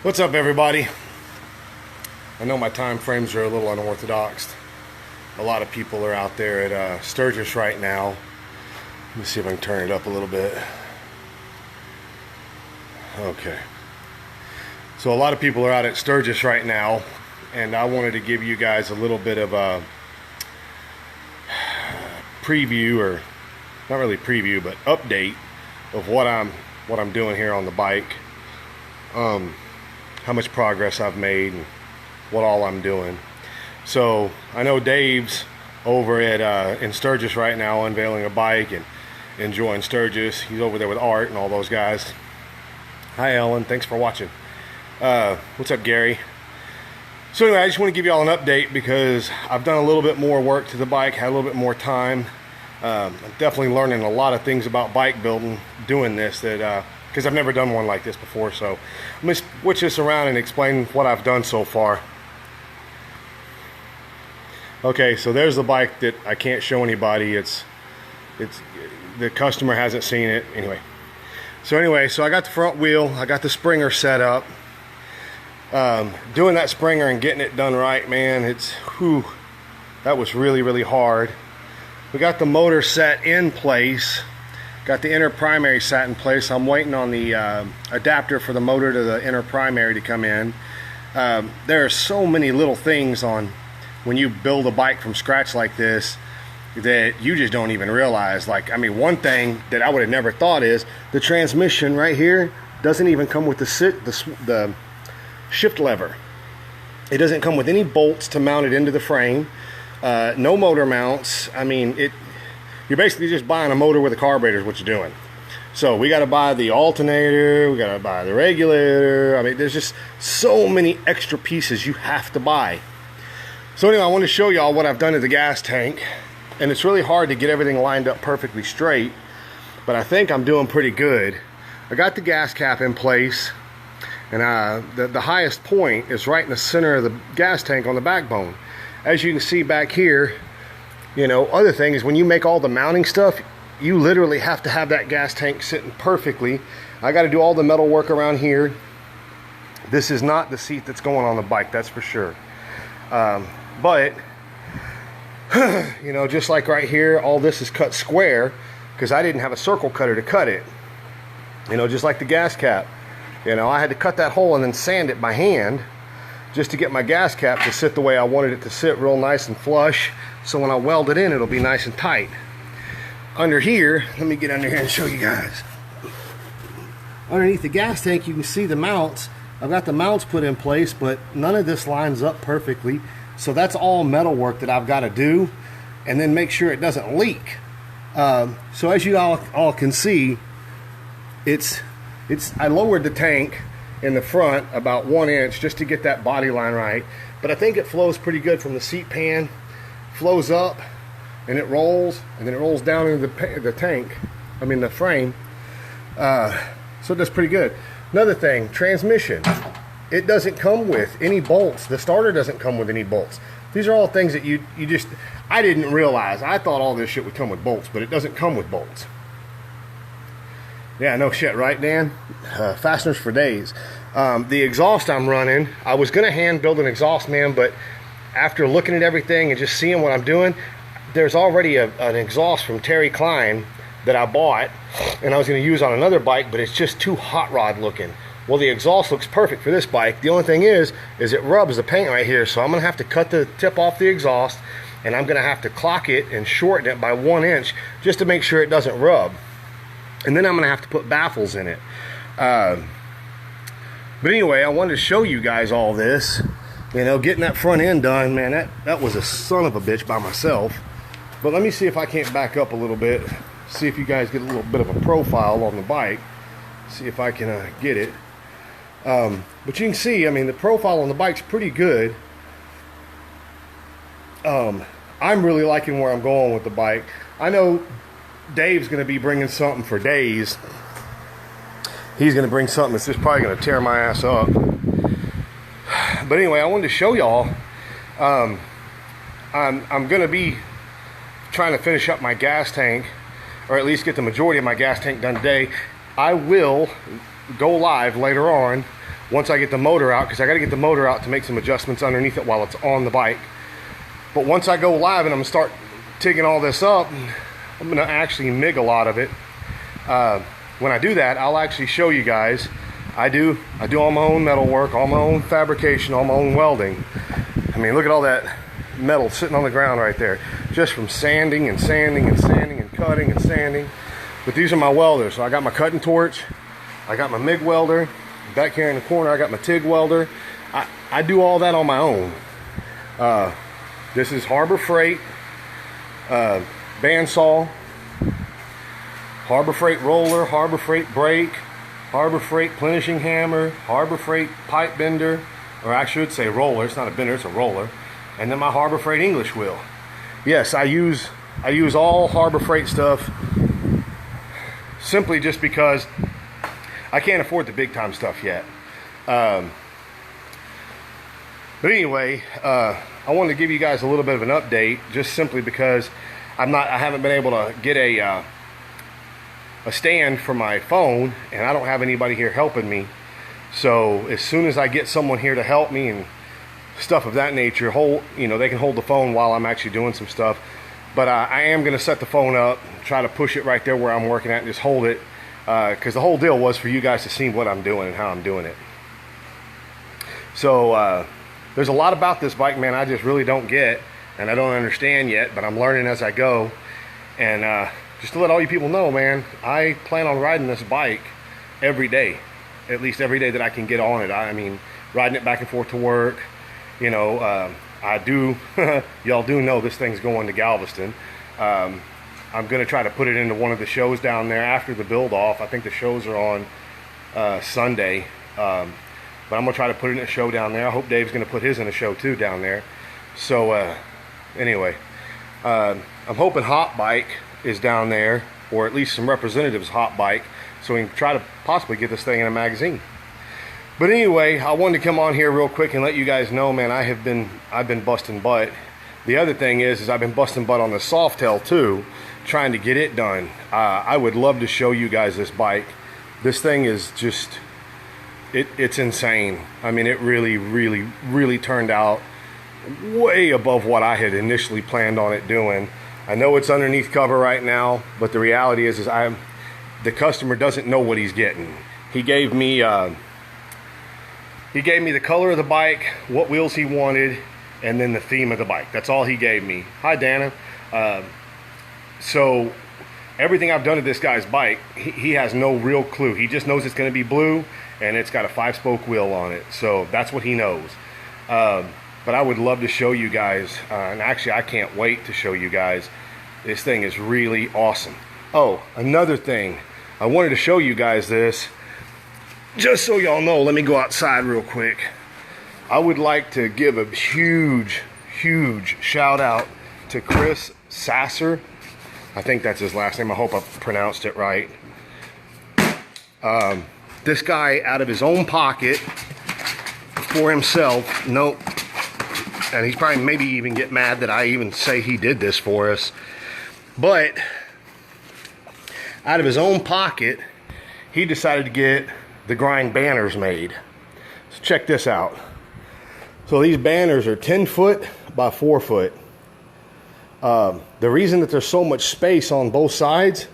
What's up, everybody? I know my time frames are a little unorthodox. A lot of people are out there at Sturgis right now. Let me see if I can turn it up a little bit. Okay. So a lot of people are out at Sturgis right now, and I wanted to give you guys a little bit of a preview, or not really preview, but update of what I'm doing here on the bike. How much progress I've made and what all I'm doing. So I know Dave's over at in Sturgis right now, unveiling a bike and enjoying Sturgis. He's over there with Art and all those guys. Hi Ellen, thanks for watching. What's up, Gary? So anyway, I just want to give you all an update because I've done a little bit more work to the bike, had a little bit more time. I'm definitely learning a lot of things about bike building doing this, that because I've never done one like this before. So I'm going to switch this around and explain what I've done so far. Okay, so there's the bike that I can't show anybody. It's the customer hasn't seen it anyway. So I got the front wheel, I got the springer set up. Doing that springer and getting it done right, man, that was really hard. We got the motor set in place, got the inner primary set in place. I'm waiting on the adapter for the motor to the inner primary to come in. There are so many little things on when you build a bike from scratch like this that you just don't even realize. Like, I mean, one thing that I would have never thought is the transmission right here doesn't even come with the shift lever. It doesn't come with any bolts to mount it into the frame. No motor mounts. I mean, you're basically just buying a motor with a carburetor is what you're doing. So we got to buy the alternator, we got to buy the regulator. I mean, there's just so many extra pieces you have to buy. So anyway, I want to show y'all what I've done to the gas tank, and it's really hard to get everything lined up perfectly straight, but I think I'm doing pretty good. I got the gas cap in place, and the highest point is right in the center of the gas tank on the backbone. As you can see back here, you know, other thing is when you make all the mounting stuff, you literally have to have that gas tank sitting perfectly. I got to do all the metal work around here. This is not the seat that's going on the bike, that's for sure. But you know, just like right here, all this is cut square because I didn't have a circle cutter to cut it. You know, just like the gas cap. You know, I had to cut that hole and then sand it by hand just to get my gas cap to sit the way I wanted it to sit, real nice and flush. So when I weld it in, it'll be nice and tight. Under here, let me get under here and show you guys. Underneath the gas tank, you can see the mounts. I've got the mounts put in place, but none of this lines up perfectly. So that's all metal work that I've got to do, and then make sure it doesn't leak. So as you all can see, I lowered the tank in the front about 1 inch just to get that body line right. But I think it flows pretty good from the seat pan. Flows up, and it rolls, and then it rolls down into the tank. I mean the frame. So it does pretty good. Another thing, transmission. It doesn't come with any bolts. The starter doesn't come with any bolts. These are all things that you just, I didn't realize. I thought all this shit would come with bolts, but it doesn't come with bolts. Yeah, no shit, right, Dan? Fasteners for days. The exhaust I'm running, I was going to hand build an exhaust, man, but after looking at everything and just seeing what I'm doing, there's already an exhaust from Terry Klein that I bought, and I was going to use on another bike, but it's just too hot rod looking. Well, the exhaust looks perfect for this bike. The only thing is it rubs the paint right here, so I'm going to have to cut the tip off the exhaust, and I'm going to have to clock it and shorten it by 1 inch just to make sure it doesn't rub. And then I'm going to have to put baffles in it. But anyway, I wanted to show you guys all this. You know, getting that front end done, man, that was a son of a bitch by myself. But let me see if I can't back up a little bit, see if you guys get a little bit of a profile on the bike, see if I can get it. But you can see, I mean, the profile on the bike's pretty good. I'm really liking where I'm going with the bike. I know Dave's going to be bringing something for days. He's going to bring something that's just probably going to tear my ass up. But anyway, I wanted to show y'all. I'm going to be trying to finish up my gas tank, or at least get the majority of my gas tank done today. I will go live later on once I get the motor out, because I got to get the motor out to make some adjustments underneath it while it's on the bike. But once I go live and I'm going to start tigging all this up, I'm going to actually MIG a lot of it. When I do that, I'll actually show you guys. I do all my own metal work, all my own fabrication, all my own welding. I mean, look at all that metal sitting on the ground right there, just from sanding and sanding and sanding and cutting and sanding. But these are my welders. So I got my cutting torch, I got my MIG welder. Back here in the corner, I got my TIG welder. I do all that on my own. This is Harbor Freight bandsaw, Harbor Freight roller, Harbor Freight brake, Harbor Freight plenishing hammer, Harbor Freight pipe bender, or I should say roller. It's not a bender, it's a roller. And then my Harbor Freight English wheel. Yes, I use all Harbor Freight stuff simply just because I can't afford the big time stuff yet. But anyway, I wanted to give you guys a little bit of an update, just simply because I haven't been able to get a stand for my phone, and I don't have anybody here helping me. So as soon as I get someone here to help me and stuff of that nature, they can hold the phone while I'm actually doing some stuff. But I am going to set the phone up, try to push it right there where I'm working at, and just hold it. Because the whole deal was for you guys to see what I'm doing and how I'm doing it. So there's a lot about this bike, man, I just really don't get, and I don't understand yet, but I'm learning as I go. And just to let all you people know, man, I plan on riding this bike every day, at least every day that I can get on it. I mean, riding it back and forth to work. You know, I do, y'all do know this thing's going to Galveston. I'm going to try to put it into one of the shows down there after the build off. I think the shows are on Sunday. But I'm going to try to put it in a show down there. I hope Dave's going to put his in a show too down there. So anyway, I'm hoping Hot Bike is down there, or at least some representatives Hot Bike, so we can try to possibly get this thing in a magazine. But anyway, I wanted to come on here real quick and let you guys know, man, I've been busting butt. The other thing is I've been busting butt on the Softail too, trying to get it done. I would love to show you guys this bike. This thing is just, it's insane. I mean, it really turned out way above what I had initially planned on it doing. I know it's underneath cover right now, but the reality is the customer doesn't know what he's getting. He gave me the color of the bike, what wheels he wanted, and then the theme of the bike. That's all he gave me. Hi, Dana. So everything I've done to this guy's bike, he has no real clue. He just knows it's going to be blue, and it's got a 5-spoke wheel on it. So that's what he knows. But I would love to show you guys, and actually I can't wait to show you guys. This thing is really awesome. Oh, another thing. I wanted to show you guys this. Just so y'all know, let me go outside real quick. I would like to give a huge shout out to Chris Sasser. I think that's his last name. I hope I pronounced it right. This guy, out of his own pocket, for himself, nope. And he's probably maybe even get mad that I even say he did this for us. But out of his own pocket, he decided to get the grind banners made. So check this out. So these banners are 10 foot by 4 foot. The reason that there's so much space on both sides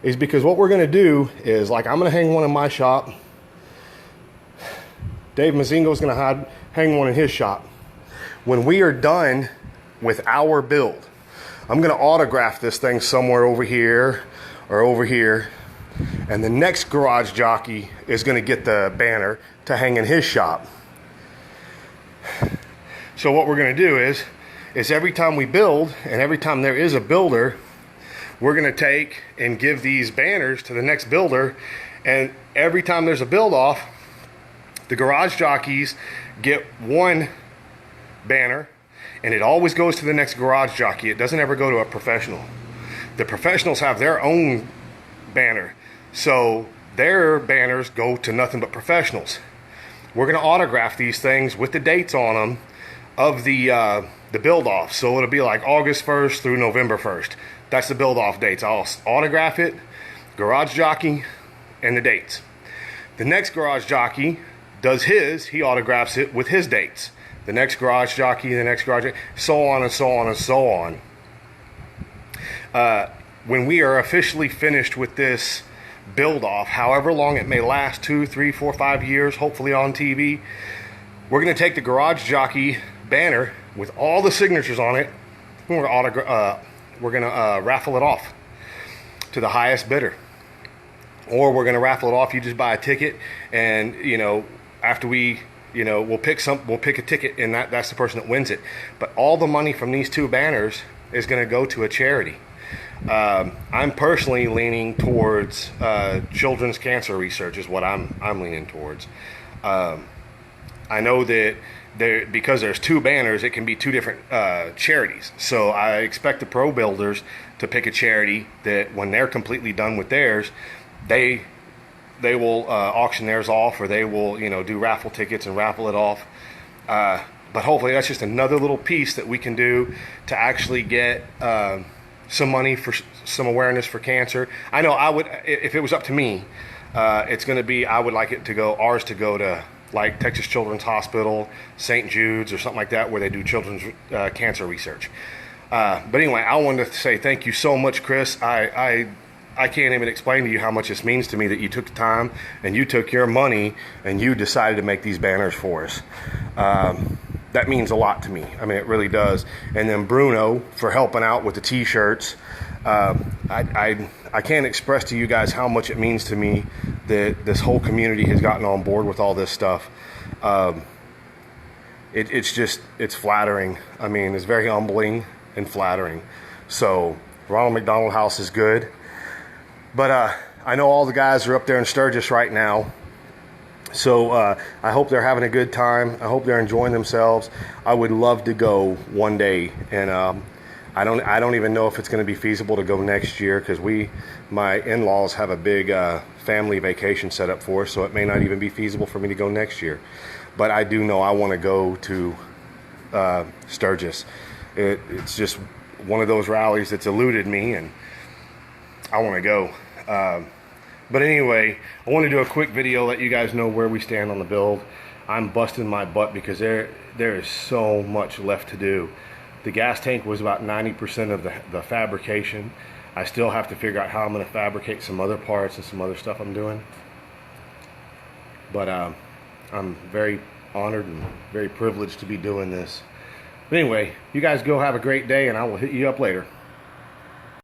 is because what we're going to do is, like, I'm going to hang one in my shop. Dave Mazingo's going to hang one in his shop. When we are done with our build, I'm going to autograph this thing somewhere over here or over here, and the next garage jockey is going to get the banner to hang in his shop. So what we're going to do is every time we build, and every time there is a builder, we're going to take and give these banners to the next builder, and every time there's a build off, the garage jockeys get one banner, and it always goes to the next garage jockey. It doesn't ever go to a professional. The professionals have their own banner, so their banners go to nothing but professionals. We're going to autograph these things with the dates on them of the build off. So it'll be like August 1st through November 1st. That's the build off dates. I'll autograph it, garage jockey, and the dates. The next garage jockey does his, he autographs it with his dates. The next garage jockey, the next garage, so on and so on and so on. When we are officially finished with this build-off, however long it may last, 2, 3, 4, 5 years, hopefully on TV, we're going to take the garage jockey banner with all the signatures on it. We're going to raffle it off to the highest bidder. Or we're going to raffle it off. You just buy a ticket, and after we, we'll pick a ticket, and that's the person that wins it. But all the money from these 2 banners is going to go to a charity. I'm personally leaning towards children's cancer research is what I'm leaning towards. I know that because there's 2 banners, it can be 2 different charities. So I expect the pro builders to pick a charity that when they're completely done with theirs, they will auction theirs off, or they will do raffle tickets and raffle it off. But hopefully that's just another little piece that we can do to actually get some money for some awareness for cancer. I know I would, if it was up to me, it's going to be, I would like it to go, ours to go to like Texas Children's Hospital, St. Jude's, or something like that, where they do children's cancer research. But anyway, I wanted to say thank you so much, Chris. I can't even explain to you how much this means to me that you took the time and you took your money and you decided to make these banners for us. That means a lot to me. I mean, it really does. And then Bruno for helping out with the t-shirts. I can't express to you guys how much it means to me that this whole community has gotten on board with all this stuff. It's flattering. I mean, it's very humbling and flattering. So Ronald McDonald House is good. But I know all the guys are up there in Sturgis right now. So I hope they're having a good time. I hope they're enjoying themselves. I would love to go one day, and I don't even know if it's going to be feasible to go next year, because my in-laws have a big family vacation set up for us, so it may not even be feasible for me to go next year. But I do know I want to go to Sturgis. It's just one of those rallies that's eluded me, and I want to go. But anyway, I want to do a quick video, let you guys know where we stand on the build. I'm busting my butt because there is so much left to do. The gas tank was about 90% of the fabrication. I still have to figure out how I'm going to fabricate some other parts and some other stuff I'm doing. But I'm very honored and very privileged to be doing this. But anyway, you guys go have a great day, and I will hit you up later.